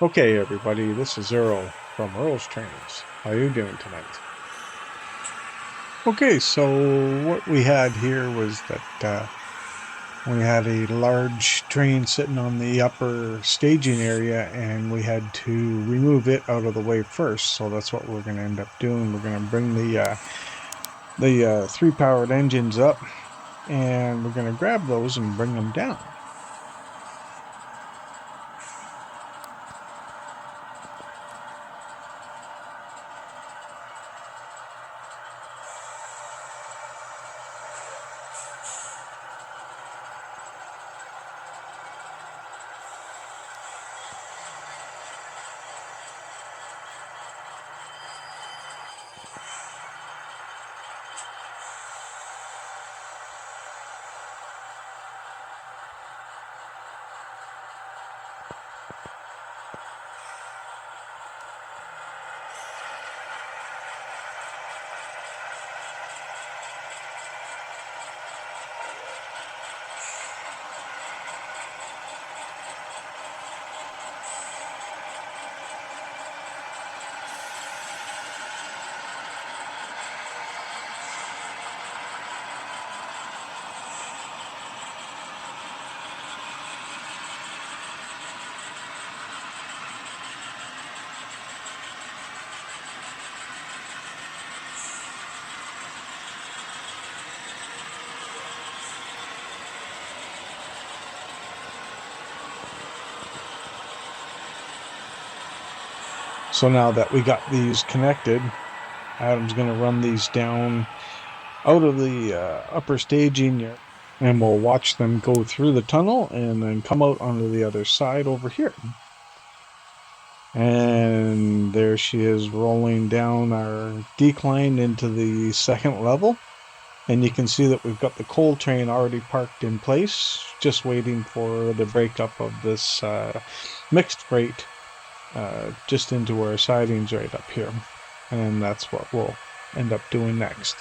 Okay, everybody, this is Earl from Earl's Trains. How are you doing tonight? Okay, so what we had here was that we had a large train sitting on the upper staging area, and we had to remove it out of the way first. So that's what we're going to end up doing. We're going to bring the three powered engines up, and we're going to grab those and bring them down. So now that we got these connected, Adam's going to run these down out of the upper staging yard, and we'll watch them go through the tunnel and then come out onto the other side over here. And there she is rolling down our decline into the second level. And you can see that we've got the coal train already parked in place, just waiting for the breakup of this mixed freight just into our sidings right up here. And that's what we'll end up doing next.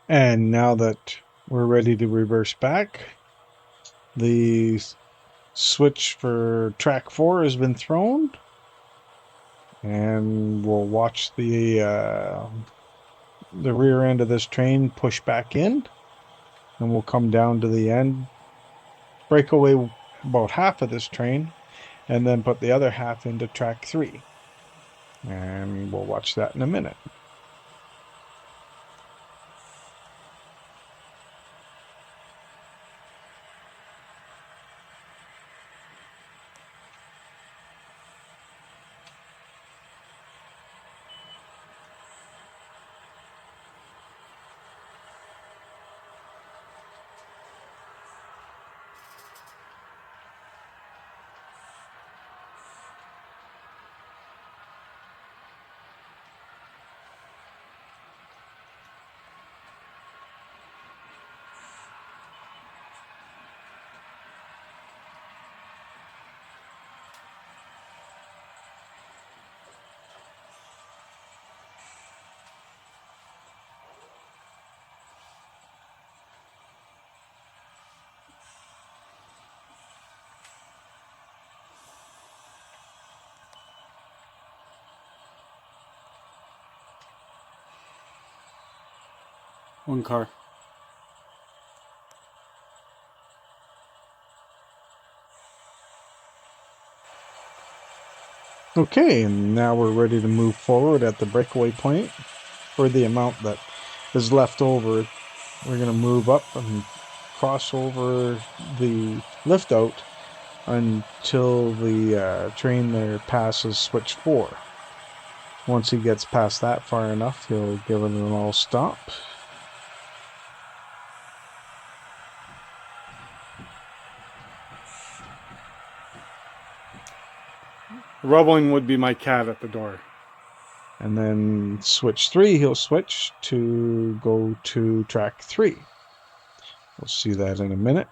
And now that we're ready to reverse back, the switch for track 4 has been thrown, and we'll watch the rear end of this train push back in, and we'll come down to the end, break away about half of this train, and then put the other half into track 3. And we'll watch that in a minute. One car. Okay, and now we're ready to move forward at the breakaway point. For the amount that is left over, we're going to move up and cross over the lift out until the train there passes switch 4. Once he gets past that far enough, he'll give it an all stop. Rubbling would be my cat at the door. And then switch 3, he'll switch to go to track 3. We'll see that in a minute.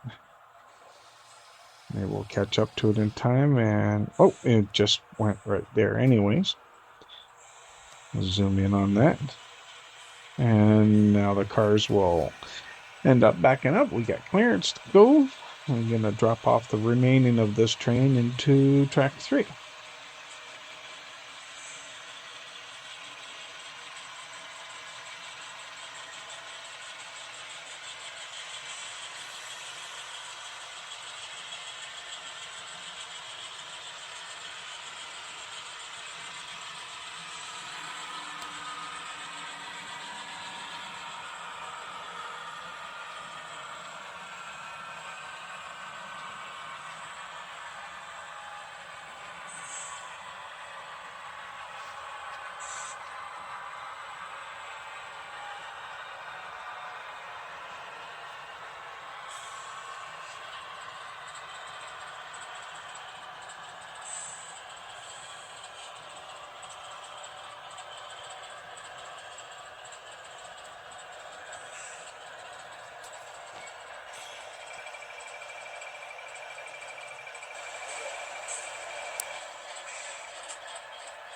Maybe we'll catch up to it in time. And oh, it just went right there anyways. We'll zoom in on that. And now the cars will end up backing up. We got clearance to go. We're going to drop off the remaining of this train into track 3.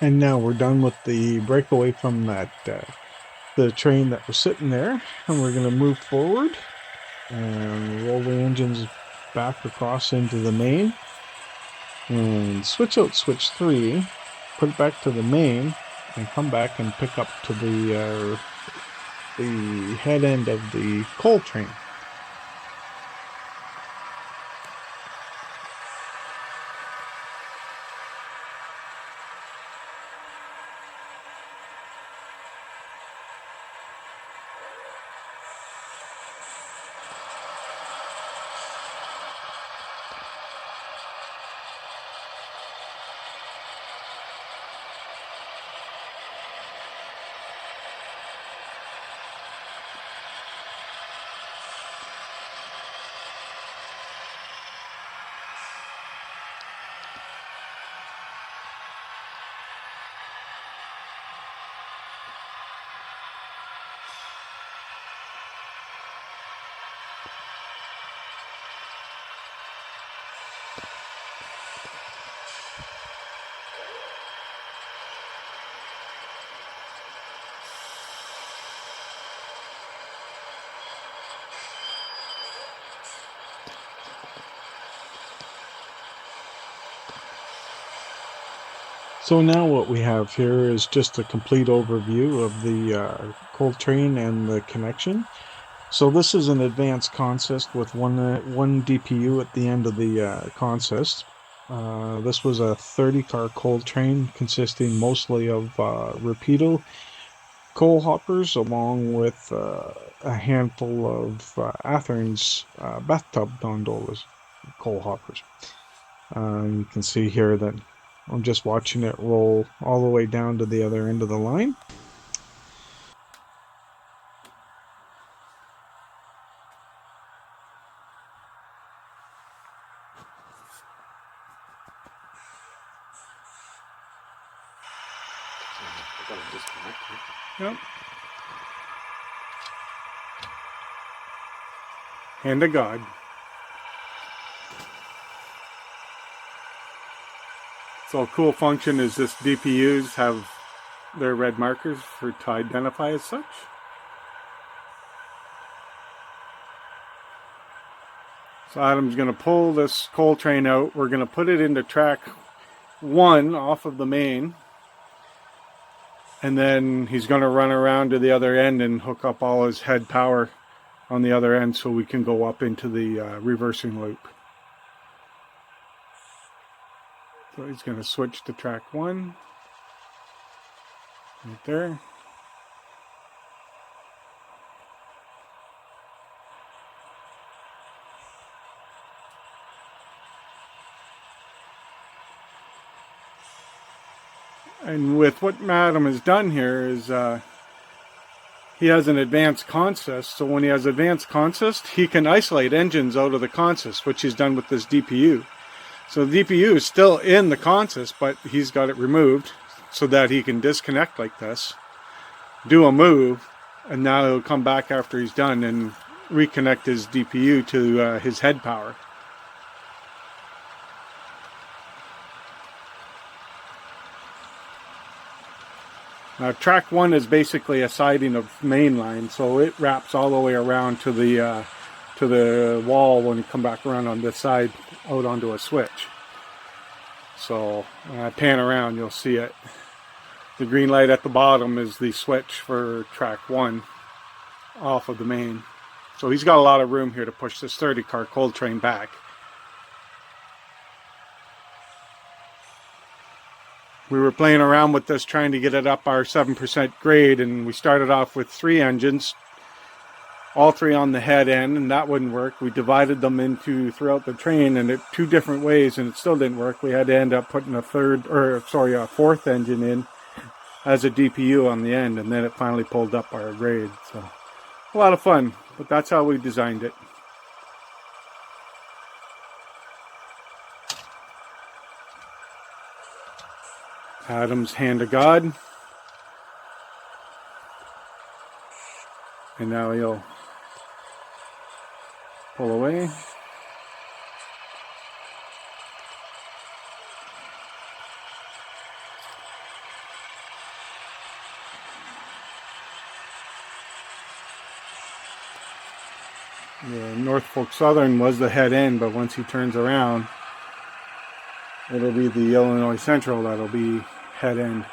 And now we're done with the breakaway from that the train that was sitting there, and we're going to move forward and roll the engines back across into the main and switch out switch 3, put it back to the main, and come back and pick up to the head end of the coal train. So now what we have here is just a complete overview of the coal train and the connection. So this is an advanced consist with one DPU at the end of the consist. This was a 30-car coal train consisting mostly of Rapido coal hoppers along with a handful of Athern's bathtub gondolas coal hoppers. You can see here that I'm just watching it roll all the way down to the other end of the line. Yep. Hand of God. So a cool function is this DPUs have their red markers to identify as such. So Adam's going to pull this coal train out. We're going to put it into track 1 off of the main. And then he's going to run around to the other end and hook up all his head power on the other end so we can go up into the reversing loop. So he's going to switch to track 1. Right there. And with what Madam has done here is he has an advanced consist. So when he has advanced consist, he can isolate engines out of the consist, which he's done with this DPU. So the DPU is still in the consist, but he's got it removed so that he can disconnect like this, do a move, and now he'll come back after he's done and reconnect his DPU to his head power. Track 1 is basically a siding of mainline, so it wraps all the way around to the wall when you come back around on this side out onto a switch. So when I pan around, you'll see it. The green light at the bottom is the switch for track 1 off of the main. So he's got a lot of room here to push this 30-car coal train back. We were playing around with this, trying to get it up our 7% grade, and we started off with 3 engines, all 3 on the head end, and that wouldn't work. We divided them into throughout the train and 2 different ways, and it still didn't work. We had to end up putting a 4th engine in as a DPU on the end, and then it finally pulled up our grade. So a lot of fun, but that's how we designed it. Adam's hand of God. And now he'll pull away. The Norfolk Southern was the head end, but once he turns around, it'll be the Illinois Central that'll be head end.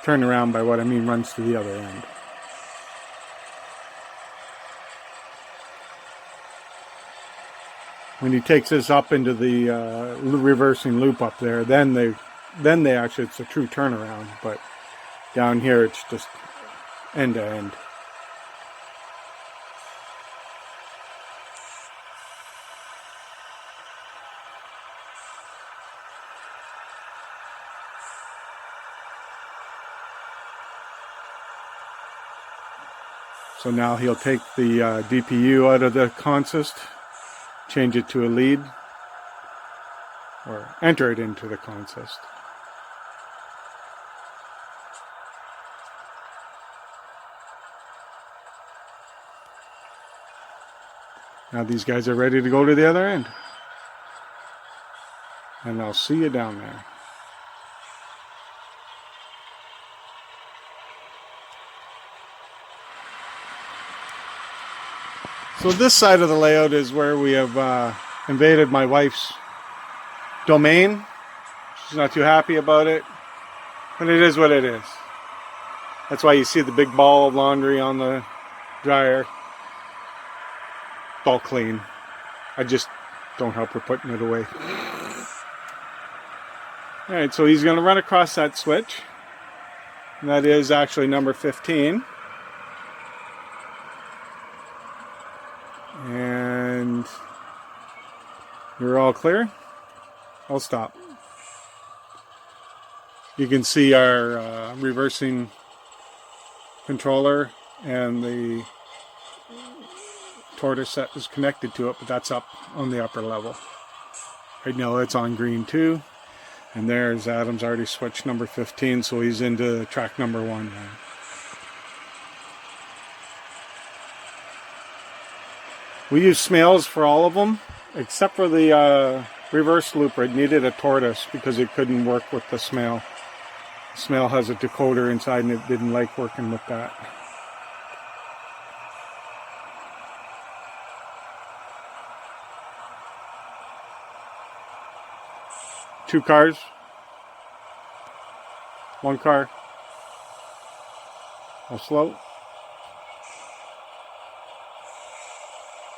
Turn around by what I mean runs to the other end. When he takes this up into the reversing loop up there, then they actually, it's a true turnaround. But down here it's just end to end. So now he'll take the DPU out of the consist, change it to a lead, or enter it into the consist. Now these guys are ready to go to the other end. And I'll see you down there. So this side of the layout is where we have invaded my wife's domain. She's not too happy about it, but it is what it is. That's why you see the big ball of laundry on the dryer. It's all clean. I just don't help her putting it away. Alright, so he's going to run across that switch. And that is actually number 15. And you're all clear. I'll stop. You can see our reversing controller and the tortoise set is connected to it, but that's up on the upper level. Right now it's on green too. And there's Adam's already switched number 15, so he's into track number 1 now. We use Smales for all of them, except for the reverse looper. It needed a tortoise because it couldn't work with the Smale. The Smale has a decoder inside and it didn't like working with that. 2 cars. 1 car. I'll slow.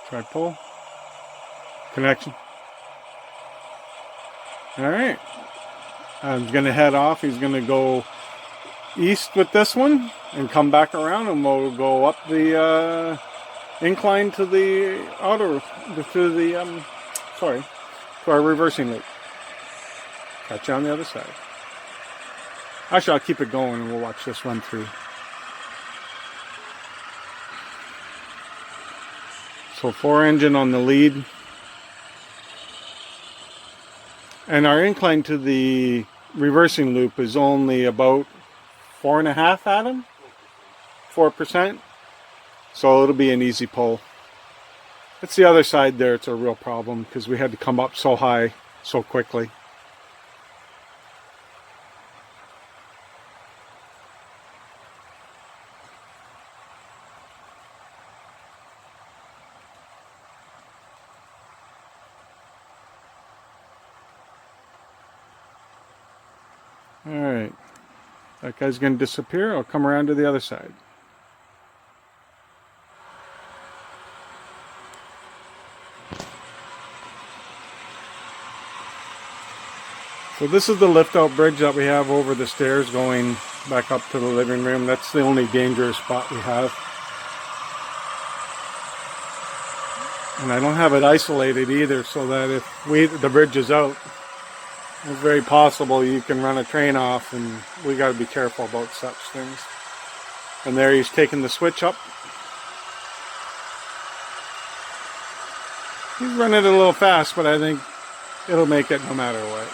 Try pull. Connection. Alright. I'm going to head off. He's going to go east with this one and come back around, and we'll go up the incline to the to our reversing loop. Catch you on the other side. Actually, I'll keep it going and we'll watch this run through. So 4 engine on the lead. And our incline to the reversing loop is only about 4.5 Adam? 4%. So it'll be an easy pull. It's the other side there, it's a real problem because we had to come up so high so quickly. Alright, that guy's going to disappear. I'll come around to the other side. So this is the lift out bridge that we have over the stairs going back up to the living room. That's the only dangerous spot we have. And I don't have it isolated either, so that if the bridge is out, it's very possible you can run a train off, and we got to be careful about such things. And there he's taking the switch up. He's running it a little fast, but I think it'll make it no matter what.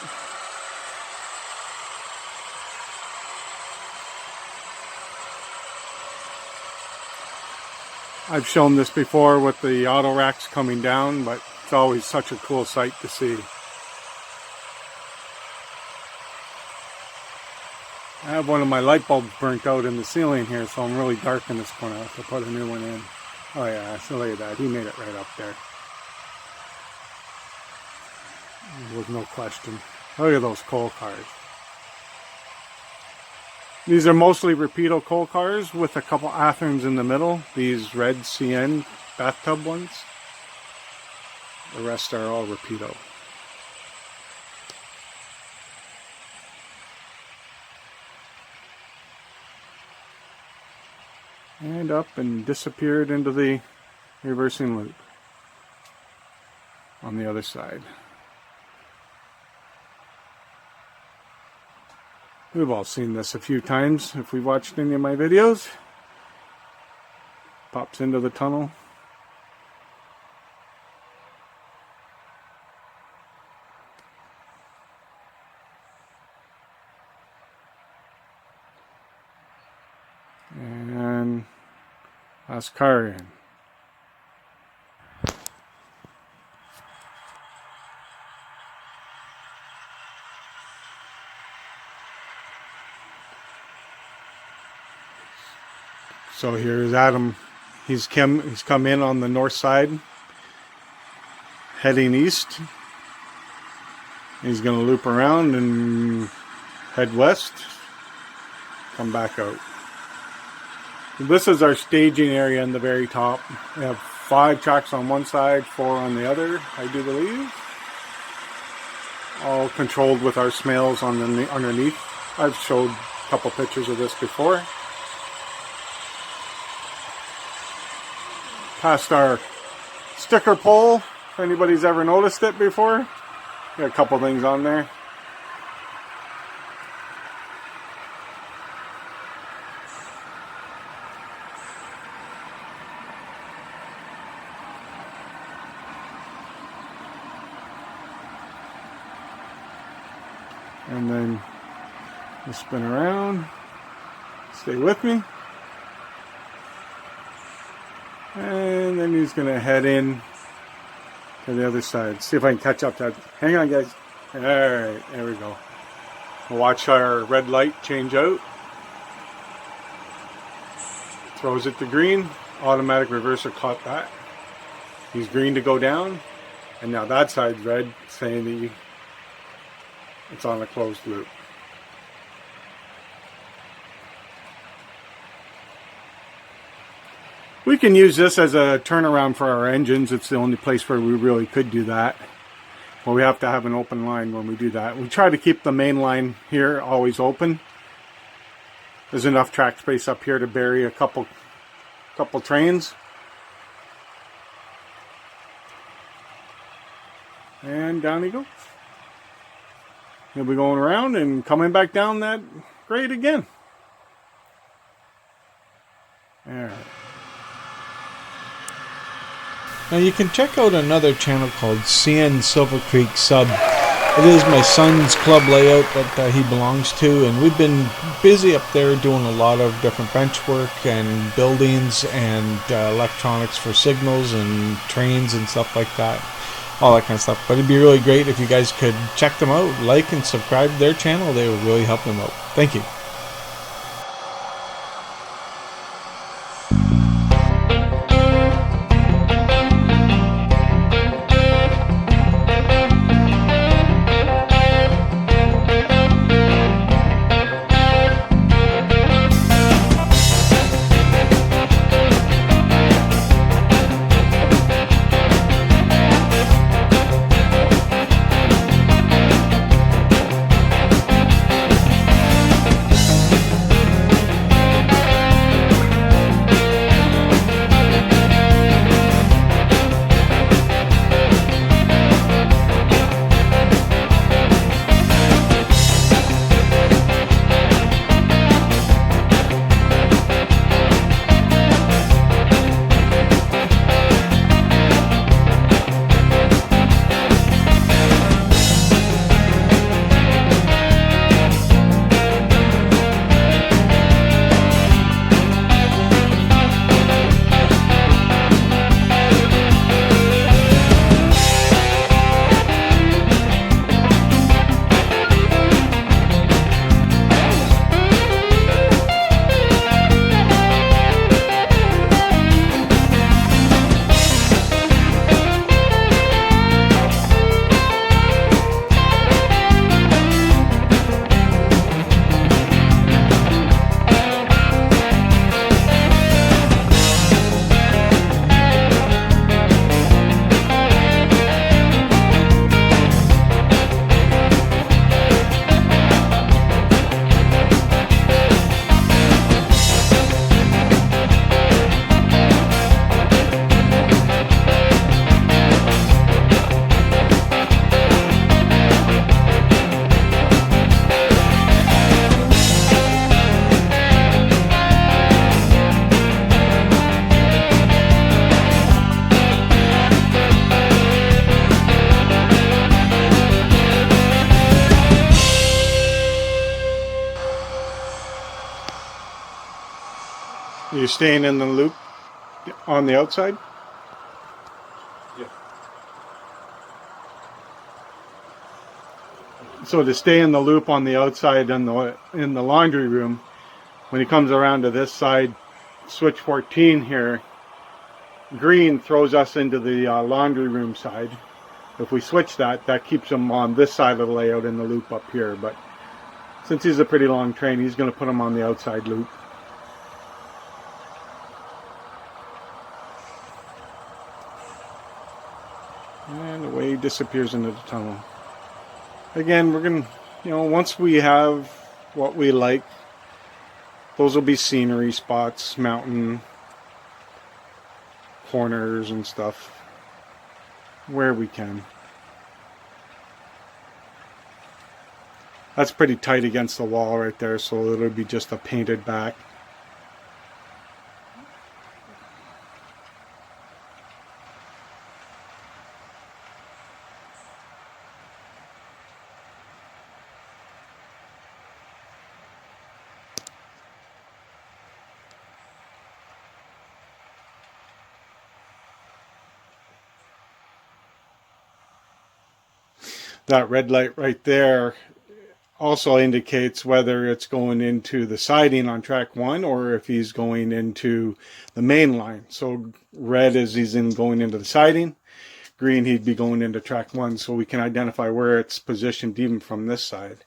I've shown this before with the auto racks coming down, but it's always such a cool sight to see. I have one of my light bulbs burnt out in the ceiling here, so I'm really dark in this corner. I have to put a new one in. Oh yeah, so look at that. He made it right up there. With no question. Look at those coal cars. These are mostly Rapido coal cars with a couple Atherns in the middle. These red CN bathtub ones. The rest are all Rapido. And up and disappeared into the reversing loop on the other side. We've all seen this a few times if we watched any of my videos. Pops into the tunnel. And last car in. So here's Adam. He's come in on the north side, heading east. He's going to loop around and head west, come back out. This is our staging area in the very top. We have 5 tracks on one side, 4 on the other, I do believe. All controlled with our smails on the underneath. I've showed a couple pictures of this before. Past our sticker pole, if anybody's ever noticed it before. Got a couple things on there. And then we'll spin around. Stay with me. And then he's going to head in to the other side. See if I can catch up to that. Hang on, guys. Alright, there we go. We'll watch our red light change out. Throws it to green. Automatic reverser caught that. He's green to go down. And now that side's red, saying that It's on a closed loop. We can use this as a turnaround for our engines. It's the only place where we really could do that. Well, we have to have an open line when we do that. We try to keep the main line here always open. There's enough track space up here to bury a couple trains. And down he goes. He'll be going around and coming back down that grade again. There. Now you can check out another channel called CN Silver Creek Sub. It is my son's club layout that he belongs to, and we've been busy up there doing a lot of different bench work and buildings and electronics for signals and trains and stuff like that. All that kind of stuff. But it'd be really great if you guys could check them out, like and subscribe to their channel. They would really help them out. Thank you. You're staying in the loop on the outside? Yeah. So to stay in the loop on the outside in the laundry room, when he comes around to this side, switch 14 here, green throws us into the laundry room side. If we switch that, that keeps him on this side of the layout in the loop up here. But since he's a pretty long train, he's going to put him on the outside loop. And away he disappears into the tunnel. Again, we're going to, once we have what we like, those will be scenery spots, mountain corners and stuff, where we can. That's pretty tight against the wall right there, so it'll be just a painted back. That red light right there also indicates whether it's going into the siding on track 1 or if he's going into the main line. So red is he's going into the siding, green, he'd be going into track 1, so we can identify where it's positioned even from this side.